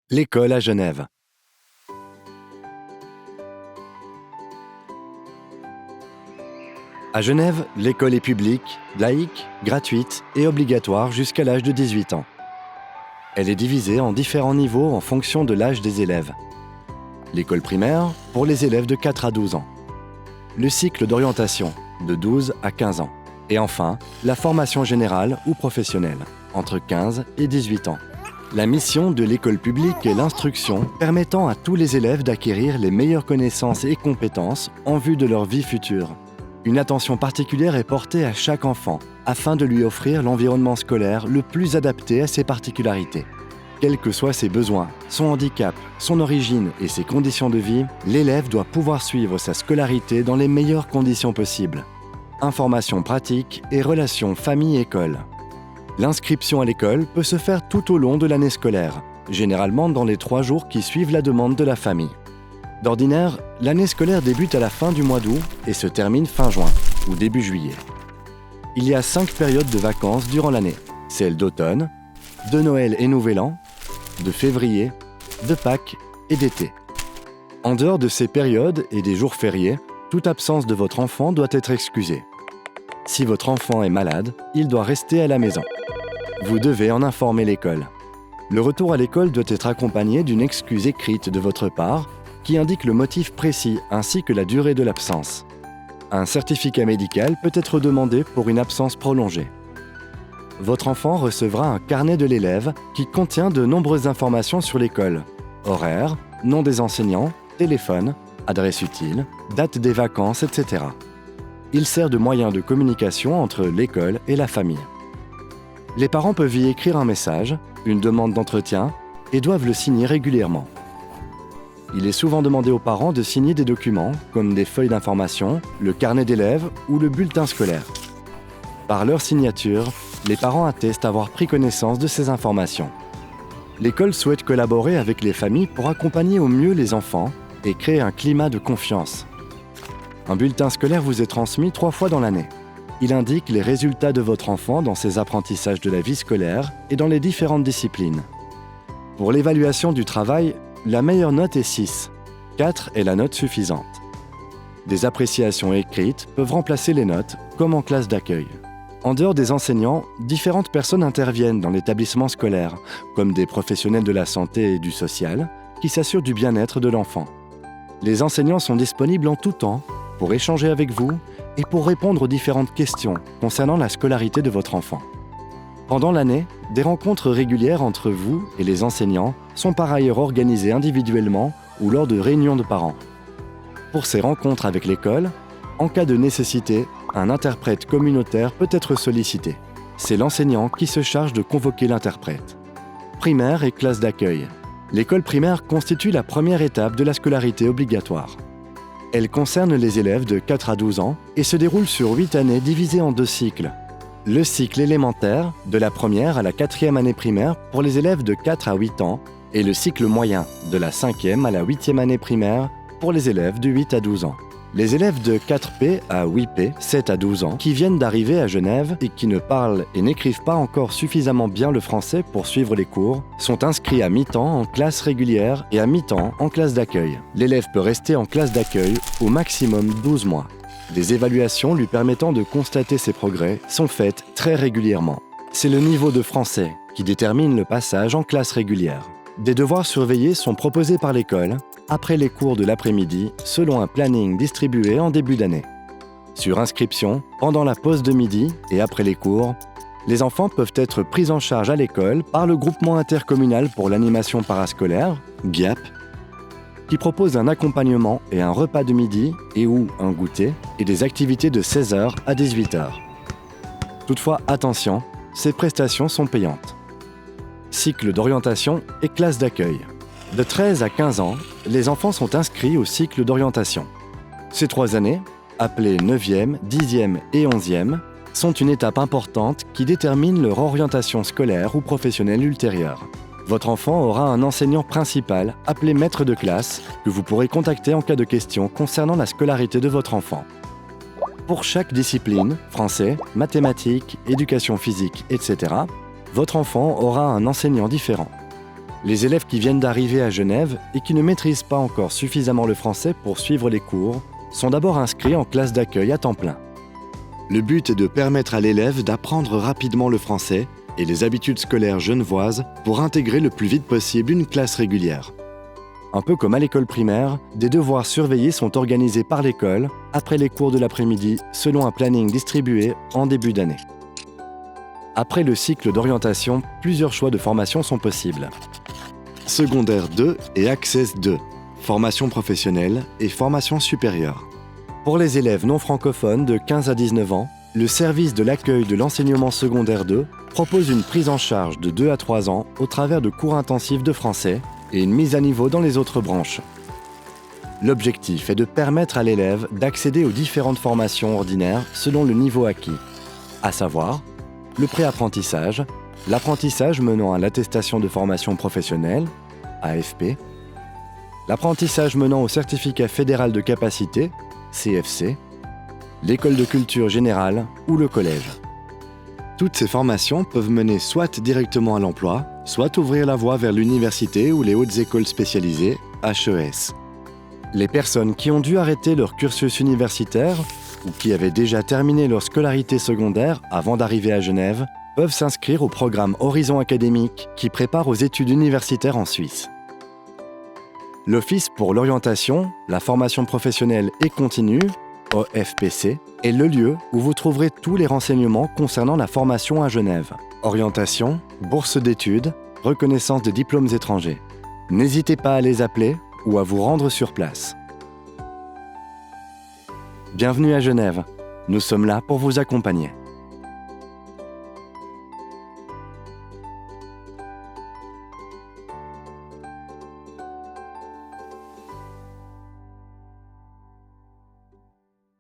L'école à Genève. À Genève, l'école est publique, laïque, gratuite et obligatoire jusqu'à l'âge de 18 ans. Elle est divisée en différents niveaux en fonction de l'âge des élèves. L'école primaire, pour les élèves de 4 à 12 ans. Le cycle d'orientation, de 12 à 15 ans. Et enfin, la formation générale ou professionnelle, entre 15 et 18 ans. La mission de l'école publique est l'instruction permettant à tous les élèves d'acquérir les meilleures connaissances et compétences en vue de leur vie future. Une attention particulière est portée à chaque enfant afin de lui offrir l'environnement scolaire le plus adapté à ses particularités. Quels que soient ses besoins, son handicap, son origine et ses conditions de vie, l'élève doit pouvoir suivre sa scolarité dans les meilleures conditions possibles. Information pratique et relations famille-école. L'inscription à l'école peut se faire tout au long de l'année scolaire, généralement dans les 3 jours qui suivent la demande de la famille. D'ordinaire, l'année scolaire débute à la fin du mois d'août et se termine fin juin ou début juillet. Il y a 5 périodes de vacances durant l'année. Celles d'automne, de Noël et Nouvel An, de février, de Pâques et d'été. En dehors de ces périodes et des jours fériés, toute absence de votre enfant doit être excusée. Si votre enfant est malade, il doit rester à la maison. Vous devez en informer l'école. Le retour à l'école doit être accompagné d'une excuse écrite de votre part qui indique le motif précis ainsi que la durée de l'absence. Un certificat médical peut être demandé pour une absence prolongée. Votre enfant recevra un carnet de l'élève qui contient de nombreuses informations sur l'école. Horaires, nom des enseignants, téléphone, adresse utile, date des vacances, etc. Il sert de moyen de communication entre l'école et la famille. Les parents peuvent y écrire un message, une demande d'entretien et doivent le signer régulièrement. Il est souvent demandé aux parents de signer des documents comme des feuilles d'information, le carnet d'élèves ou le bulletin scolaire. Par leur signature, les parents attestent avoir pris connaissance de ces informations. L'école souhaite collaborer avec les familles pour accompagner au mieux les enfants et créer un climat de confiance. Un bulletin scolaire vous est transmis 3 fois dans l'année. Il indique les résultats de votre enfant dans ses apprentissages de la vie scolaire et dans les différentes disciplines. Pour l'évaluation du travail, la meilleure note est 6. 4 est la note suffisante. Des appréciations écrites peuvent remplacer les notes, comme en classe d'accueil. En dehors des enseignants, différentes personnes interviennent dans l'établissement scolaire, comme des professionnels de la santé et du social, qui s'assurent du bien-être de l'enfant. Les enseignants sont disponibles en tout temps pour échanger avec vous et pour répondre aux différentes questions concernant la scolarité de votre enfant. Pendant l'année, des rencontres régulières entre vous et les enseignants sont par ailleurs organisées individuellement ou lors de réunions de parents. Pour ces rencontres avec l'école, en cas de nécessité, un interprète communautaire peut être sollicité. C'est l'enseignant qui se charge de convoquer l'interprète. Primaire et classe d'accueil. L'école primaire constitue la première étape de la scolarité obligatoire. Elle concerne les élèves de 4 à 12 ans et se déroule sur 8 années divisées en 2 cycles. Le cycle élémentaire, de la première à la 4e année primaire pour les élèves de 4 à 8 ans, et le cycle moyen, de la 5e à la 8e année primaire pour les élèves de 8 à 12 ans. Les élèves de 4P à 8P, 7 à 12 ans, qui viennent d'arriver à Genève et qui ne parlent et n'écrivent pas encore suffisamment bien le français pour suivre les cours, sont inscrits à mi-temps en classe régulière et à mi-temps en classe d'accueil. L'élève peut rester en classe d'accueil au maximum 12 mois. Des évaluations lui permettant de constater ses progrès sont faites très régulièrement. C'est le niveau de français qui détermine le passage en classe régulière. Des devoirs surveillés sont proposés par l'école après les cours de l'après-midi, selon un planning distribué en début d'année. Sur inscription, pendant la pause de midi et après les cours, les enfants peuvent être pris en charge à l'école par le groupement intercommunal pour l'animation parascolaire, GIAP, qui propose un accompagnement et un repas de midi et ou un goûter et des activités de 16h à 18h. Toutefois, attention, ces prestations sont payantes. Cycle d'orientation et classe d'accueil. De 13 à 15 ans, les enfants sont inscrits au cycle d'orientation. Ces 3 années, appelées 9e, 10e et 11e, sont une étape importante qui détermine leur orientation scolaire ou professionnelle ultérieure. Votre enfant aura un enseignant principal, appelé maître de classe, que vous pourrez contacter en cas de questions concernant la scolarité de votre enfant. Pour chaque discipline, français, mathématiques, éducation physique, etc., votre enfant aura un enseignant différent. Les élèves qui viennent d'arriver à Genève et qui ne maîtrisent pas encore suffisamment le français pour suivre les cours sont d'abord inscrits en classe d'accueil à temps plein. Le but est de permettre à l'élève d'apprendre rapidement le français et les habitudes scolaires genevoises pour intégrer le plus vite possible une classe régulière. Un peu comme à l'école primaire, des devoirs surveillés sont organisés par l'école après les cours de l'après-midi selon un planning distribué en début d'année. Après le cycle d'orientation, plusieurs choix de formation sont possibles. Secondaire 2 et Access 2, formation professionnelle et formation supérieure. Pour les élèves non francophones de 15 à 19 ans, le service de l'accueil de l'enseignement secondaire 2 propose une prise en charge de 2 à 3 ans au travers de cours intensifs de français et une mise à niveau dans les autres branches. L'objectif est de permettre à l'élève d'accéder aux différentes formations ordinaires selon le niveau acquis, à savoir le préapprentissage, l'apprentissage menant à l'attestation de formation professionnelle, AFP, l'apprentissage menant au certificat fédéral de capacité, CFC, l'école de culture générale ou le collège. Toutes ces formations peuvent mener soit directement à l'emploi, soit ouvrir la voie vers l'université ou les hautes écoles spécialisées, HES. Les personnes qui ont dû arrêter leur cursus universitaire ou qui avaient déjà terminé leur scolarité secondaire avant d'arriver à Genève peuvent s'inscrire au programme Horizon Académique qui prépare aux études universitaires en Suisse. L'Office pour l'orientation, la formation professionnelle et continue, OFPC, est le lieu où vous trouverez tous les renseignements concernant la formation à Genève. Orientation, bourse d'études, reconnaissance des diplômes étrangers. N'hésitez pas à les appeler ou à vous rendre sur place. Bienvenue à Genève. Nous sommes là pour vous accompagner.